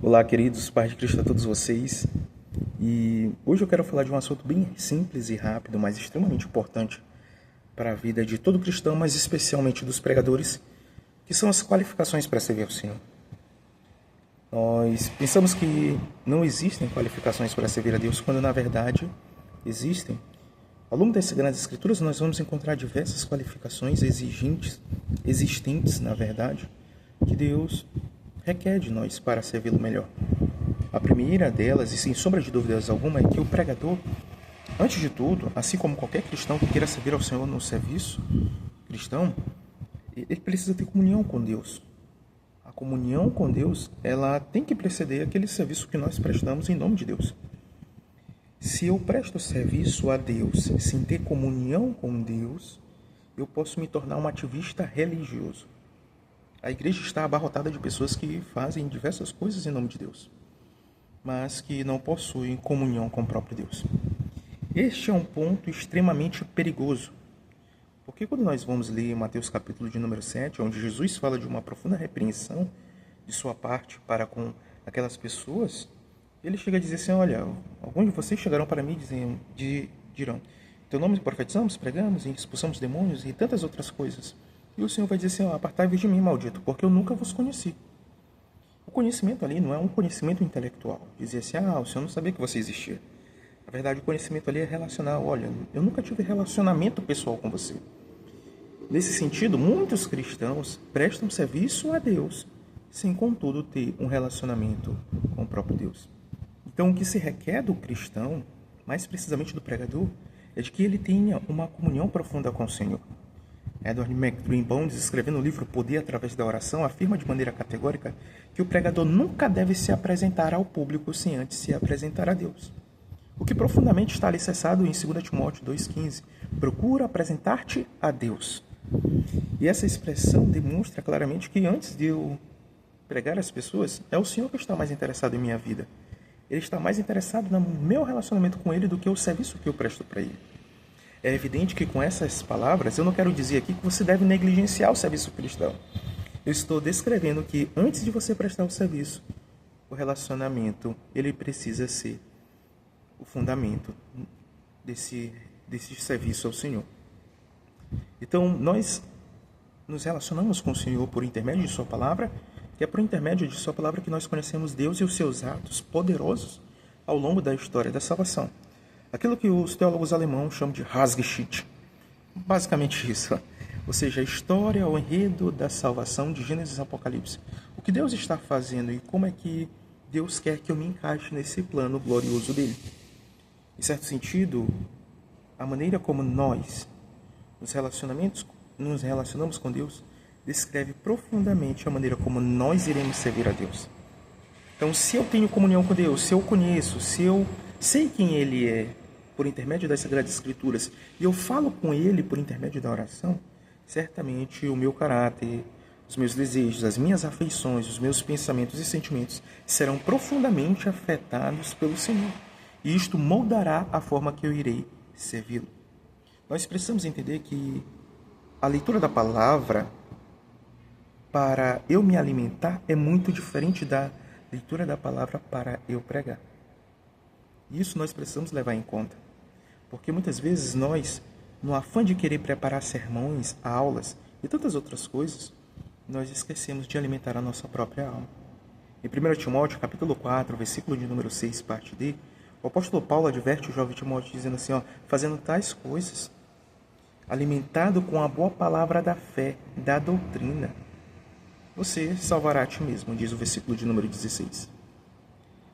Olá, queridos, paz de Cristo a todos vocês. E hoje eu quero falar de um assunto bem simples e rápido, mas extremamente importante para a vida de todo cristão, mas especialmente dos pregadores, que são as qualificações para servir ao Senhor. Nós pensamos que não existem qualificações para servir a Deus, quando na verdade existem. Ao longo das Sagradas Escrituras nós vamos encontrar diversas qualificações existentes, na verdade, que Deus requer de nós para servi-lo melhor. A primeira delas, e sem sombra de dúvidas alguma, é que o pregador, antes de tudo, assim como qualquer cristão que queira servir ao Senhor no serviço cristão, ele precisa ter comunhão com Deus. A comunhão com Deus, ela tem que preceder aquele serviço que nós prestamos em nome de Deus. Se eu presto serviço a Deus sem ter comunhão com Deus, eu posso me tornar um ativista religioso. A igreja está abarrotada de pessoas que fazem diversas coisas em nome de Deus, mas que não possuem comunhão com o próprio Deus. Este é um ponto extremamente perigoso, porque quando nós vamos ler Mateus capítulo de número 7, onde Jesus fala de uma profunda repreensão de sua parte para com aquelas pessoas, ele chega a dizer assim: olha, alguns de vocês chegarão para mim e dirão, teu nome profetizamos, pregamos, expulsamos demônios e tantas outras coisas. E o Senhor vai dizer assim: apartai-vos de mim, maldito, porque eu nunca vos conheci. O conhecimento ali não é um conhecimento intelectual. Dizer assim: o Senhor não sabia que você existia. Na verdade, o conhecimento ali é relacional. Olha, eu nunca tive relacionamento pessoal com você. Nesse sentido, muitos cristãos prestam serviço a Deus, sem contudo ter um relacionamento com o próprio Deus. Então, o que se requer do cristão, mais precisamente do pregador, é de que ele tenha uma comunhão profunda com o Senhor. Edward McBreen-Bones, escrevendo o livro Poder através da Oração, afirma de maneira categórica que o pregador nunca deve se apresentar ao público sem antes se apresentar a Deus. O que profundamente está alicerçado em 2 Timóteo 2,15. Procura apresentar-te a Deus. E essa expressão demonstra claramente que antes de eu pregar às pessoas, é o Senhor que está mais interessado em minha vida. Ele está mais interessado no meu relacionamento com Ele do que o serviço que eu presto para Ele. É evidente que com essas palavras, eu não quero dizer aqui que você deve negligenciar o serviço cristão. Eu estou descrevendo que antes de você prestar o serviço, o relacionamento, ele precisa ser o fundamento desse serviço ao Senhor. Então, nós nos relacionamos com o Senhor por intermédio de sua palavra, que é por intermédio de sua palavra que nós conhecemos Deus e os seus atos poderosos ao longo da história da salvação. Aquilo que os teólogos alemãos chamam de Heilsgeschichte. Basicamente isso. Ou seja, a história, o enredo da salvação de Gênesis e Apocalipse. O que Deus está fazendo e como é que Deus quer que eu me encaixe nesse plano glorioso dele. Em certo sentido, a maneira como nós nos relacionamos com Deus descreve profundamente a maneira como nós iremos servir a Deus. Então, se eu tenho comunhão com Deus, se eu conheço, se eu sei quem Ele é, por intermédio das Sagradas Escrituras, e eu falo com Ele por intermédio da oração, certamente o meu caráter, os meus desejos, as minhas afeições, os meus pensamentos e sentimentos serão profundamente afetados pelo Senhor. E isto moldará a forma que eu irei servi-lo. Nós precisamos entender que a leitura da palavra para eu me alimentar é muito diferente da leitura da palavra para eu pregar. Isso nós precisamos levar em conta. Porque muitas vezes nós, no afã de querer preparar sermões, aulas e tantas outras coisas, nós esquecemos de alimentar a nossa própria alma. Em 1 Timóteo, capítulo 4, versículo de número 6, parte D, o apóstolo Paulo adverte o jovem Timóteo dizendo assim, fazendo tais coisas, alimentado com a boa palavra da fé, da doutrina, você salvará a ti mesmo, diz o versículo de número 16.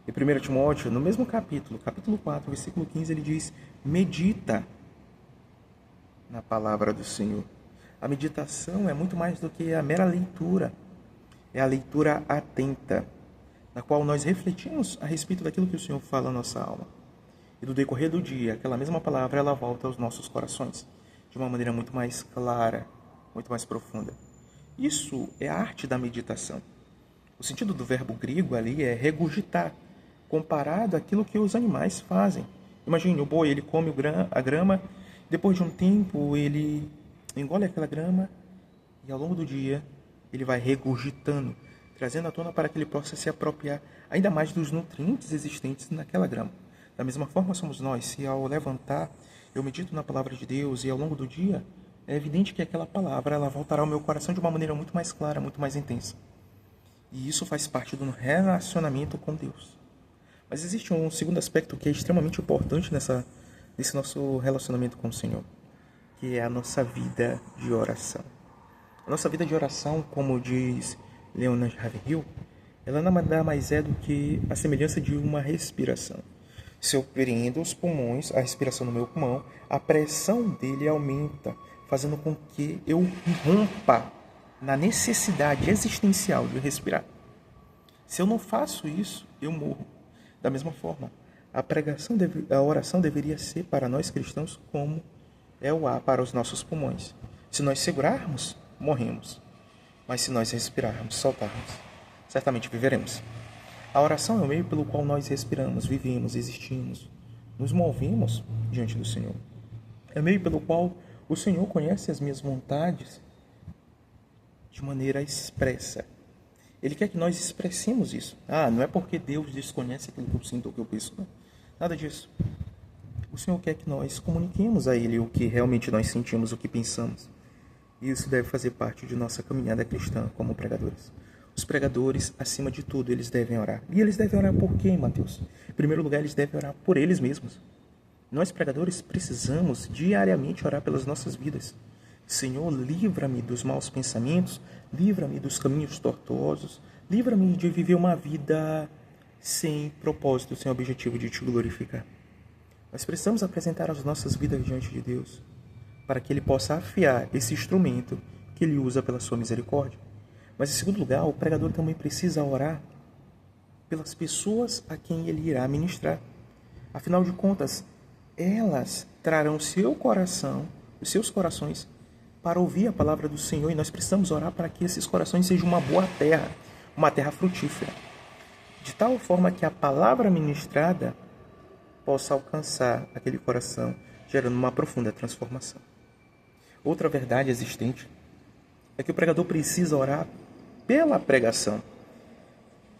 Em 1 Timóteo, no mesmo capítulo 4, versículo 15, ele diz, medita na palavra do Senhor. A meditação é muito mais do que a mera leitura. É a leitura atenta, na qual nós refletimos a respeito daquilo que o Senhor fala na nossa alma. E no decorrer do dia, aquela mesma palavra, ela volta aos nossos corações, de uma maneira muito mais clara, muito mais profunda. Isso é a arte da meditação. O sentido do verbo grego ali é regurgitar, comparado àquilo que os animais fazem. Imagine, o boi, ele come a grama, depois de um tempo ele engole aquela grama e ao longo do dia ele vai regurgitando, trazendo à tona para que ele possa se apropriar ainda mais dos nutrientes existentes naquela grama. Da mesma forma somos nós, se ao levantar eu medito na palavra de Deus e ao longo do dia, é evidente que aquela palavra ela voltará ao meu coração de uma maneira muito mais clara, muito mais intensa. E isso faz parte do relacionamento com Deus. Mas existe um segundo aspecto que é extremamente importante nesse nosso relacionamento com o Senhor, que é a nossa vida de oração. A nossa vida de oração, como diz Leonard Ravenhill, ela nada mais é do que a semelhança de uma respiração. Se eu prendo os pulmões, a respiração no meu pulmão, a pressão dele aumenta, fazendo com que eu rompa na necessidade existencial de respirar. Se eu não faço isso, eu morro. Da mesma forma, a oração deveria ser para nós cristãos como é o ar para os nossos pulmões. Se nós segurarmos, morremos. Mas se nós respirarmos, soltarmos, certamente viveremos. A oração é o meio pelo qual nós respiramos, vivemos, existimos, nos movemos diante do Senhor. É o meio pelo qual o Senhor conhece as minhas vontades de maneira expressa. Ele quer que nós expressemos isso. Não é porque Deus desconhece aquilo que eu sinto ou que eu penso. Não. Nada disso. O Senhor quer que nós comuniquemos a Ele o que realmente nós sentimos, o que pensamos. E isso deve fazer parte de nossa caminhada cristã como pregadores. Os pregadores, acima de tudo, eles devem orar. E eles devem orar por quem, Mateus? Em primeiro lugar, eles devem orar por eles mesmos. Nós, pregadores, precisamos diariamente orar pelas nossas vidas. Senhor, livra-me dos maus pensamentos, livra-me dos caminhos tortuosos, livra-me de viver uma vida sem propósito, sem objetivo de te glorificar. Nós precisamos apresentar as nossas vidas diante de Deus, para que Ele possa afiar esse instrumento que Ele usa pela sua misericórdia. Mas, em segundo lugar, o pregador também precisa orar pelas pessoas a quem ele irá ministrar. Afinal de contas, elas trarão seu coração, os seus corações, para ouvir a palavra do Senhor. E nós precisamos orar para que esses corações sejam uma boa terra, uma terra frutífera. De tal forma que a palavra ministrada possa alcançar aquele coração, gerando uma profunda transformação. Outra verdade existente é que o pregador precisa orar pela pregação.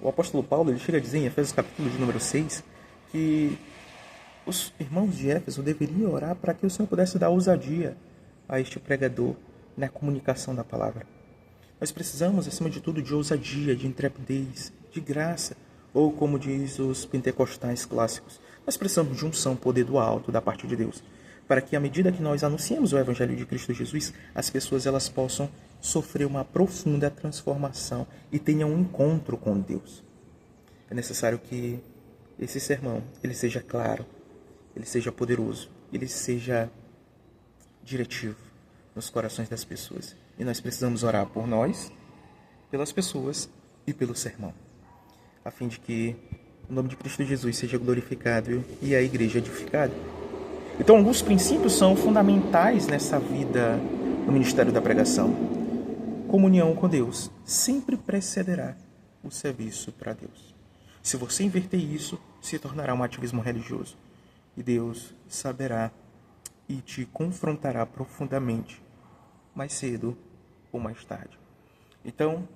O apóstolo Paulo ele chega a dizer em Efésios capítulo de número 6 que os irmãos de Éfeso deveriam orar para que o Senhor pudesse dar ousadia a este pregador na comunicação da palavra. Nós precisamos, acima de tudo, de ousadia, de intrepidez, de graça, ou como diz os pentecostais clássicos, nós precisamos de unção, poder do alto, da parte de Deus, para que à medida que nós anunciamos o Evangelho de Cristo Jesus, as pessoas elas possam sofrer uma profunda transformação e tenham um encontro com Deus. É necessário que esse sermão ele seja claro, ele seja poderoso, ele seja diretivo nos corações das pessoas. E nós precisamos orar por nós, pelas pessoas e pelo sermão, a fim de que o nome de Cristo Jesus seja glorificado e a igreja edificada. Então, alguns princípios são fundamentais nessa vida no ministério da pregação. Comunhão com Deus sempre precederá o serviço para Deus. Se você inverter isso, se tornará um ativismo religioso. E Deus saberá e te confrontará profundamente, mais cedo ou mais tarde. Então,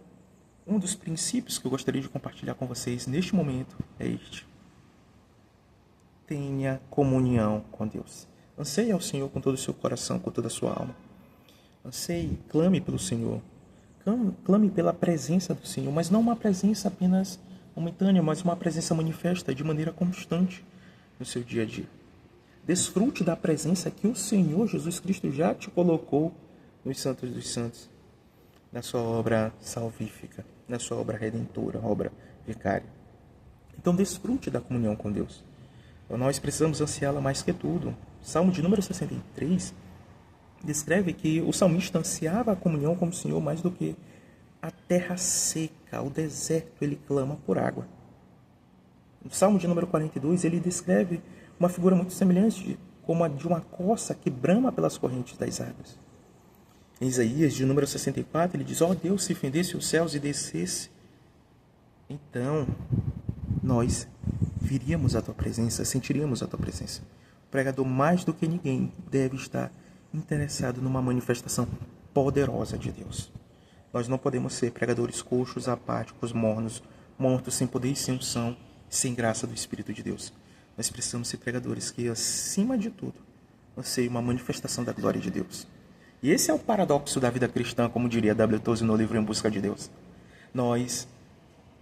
um dos princípios que eu gostaria de compartilhar com vocês neste momento é este. Tenha comunhão com Deus. Anseie ao Senhor com todo o seu coração, com toda a sua alma. Anseie, clame pelo Senhor. Clame pela presença do Senhor, mas não uma presença apenas momentânea, mas uma presença manifesta de maneira constante no seu dia a dia. Desfrute da presença que o Senhor Jesus Cristo já te colocou nos Santos dos Santos, na sua obra salvífica, na sua obra redentora, obra vicária. Então desfrute da comunhão com Deus. Nós precisamos ansiá-la mais que tudo. Salmo de número 63 descreve que o salmista ansiava a comunhão com o Senhor mais do que a terra seca, o deserto, ele clama por água. No Salmo de número 42, ele descreve uma figura muito semelhante, como a de uma coça que brama pelas correntes das águas. Em Isaías, de número 64, ele diz: ó Deus, se fendesse os céus e descesse, então nós viríamos à tua presença, sentiríamos a tua presença. O pregador, mais do que ninguém, deve estar interessado numa manifestação poderosa de Deus. Nós não podemos ser pregadores coxos, apáticos, mornos, mortos sem poder e sem unção, sem graça do Espírito de Deus. Nós precisamos ser pregadores que, acima de tudo, sejam uma manifestação da glória de Deus. E esse é o paradoxo da vida cristã, como diria W. Tozer no livro Em Busca de Deus. Nós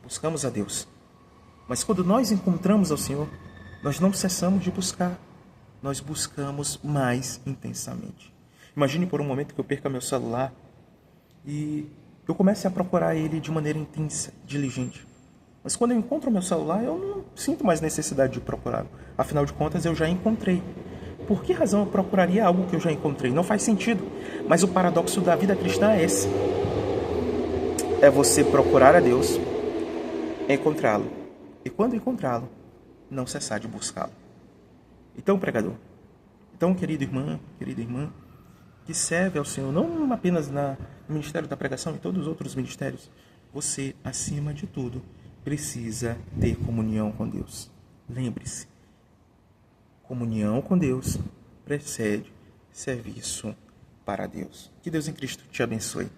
buscamos a Deus, mas quando nós encontramos ao Senhor, nós não cessamos de buscar. Nós buscamos mais intensamente. Imagine por um momento que eu perca meu celular e eu comece a procurar ele de maneira intensa, diligente. Mas quando eu encontro o meu celular, eu não sinto mais necessidade de procurá-lo. Afinal de contas, eu já encontrei. Por que razão eu procuraria algo que eu já encontrei? Não faz sentido. Mas o paradoxo da vida cristã é esse. É você procurar a Deus, encontrá-lo. E quando encontrá-lo, não cessar de buscá-lo. Então, pregador, então, querida irmã, que serve ao Senhor, não apenas no ministério da pregação e todos os outros ministérios, você, acima de tudo, precisa ter comunhão com Deus. Lembre-se, comunhão com Deus precede serviço para Deus. Que Deus em Cristo te abençoe.